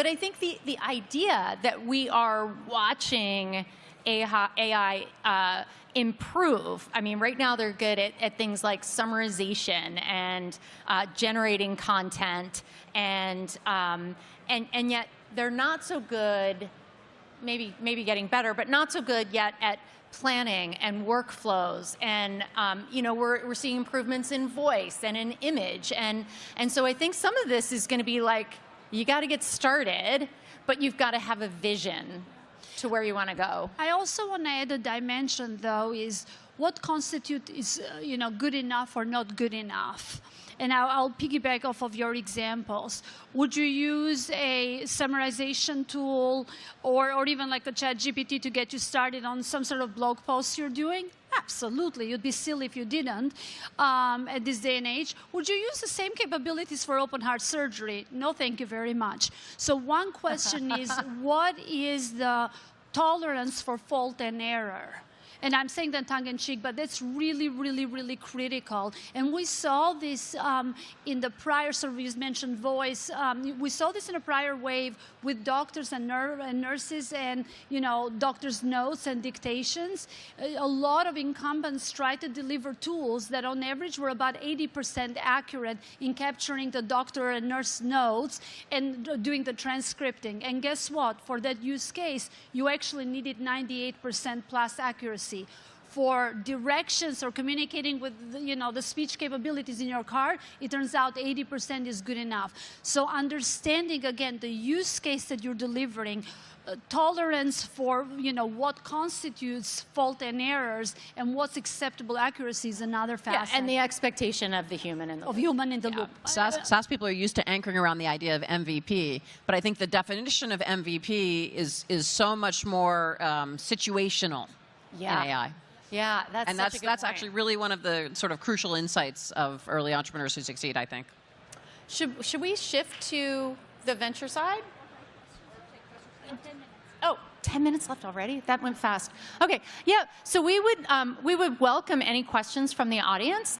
But I think the idea that we are watching AI improve. I mean, right now they're good at things like summarization and generating content, and yet they're not so good. Maybe getting better, but not so good yet at planning and workflows. And we're seeing improvements in voice and in image, and so I think some of this is going to be like, you got to get started, but you've got to have a vision to where you want to go. I also want to add a dimension, though, is what constitutes good enough or not good enough. And I'll piggyback off of your examples. Would you use a summarization tool or even like a ChatGPT to get you started on some sort of blog post you're doing? Absolutely. You'd be silly if you didn't at this day and age. Would you use the same capabilities for open heart surgery? No, thank you very much. So one question is, what is the tolerance for fault and error? And I'm saying that tongue-in-cheek, but that's really, really, really critical. And we saw this in the prior surveys, mentioned voice. We saw this in a prior wave with doctors and nurses and doctors' notes and dictations. A lot of incumbents tried to deliver tools that on average were about 80% accurate in capturing the doctor and nurse notes and doing the transcripting. And guess what? For that use case, you actually needed 98% plus accuracy. For directions or communicating with the speech capabilities in your car, it turns out 80% is good enough. So understanding, again, the use case that you're delivering, tolerance for what constitutes fault and errors, and what's acceptable accuracy is another facet. Yeah, and the expectation of the human in the loop. Loop. SaaS people are used to anchoring around the idea of MVP, but I think the definition of MVP is so much more situational in AI. Yeah, that's actually really one of the sort of crucial insights of early entrepreneurs who succeed, I think. Should we shift to the venture side? Oh, 10 minutes left already? That went fast. Okay, yeah, so we would welcome any questions from the audience.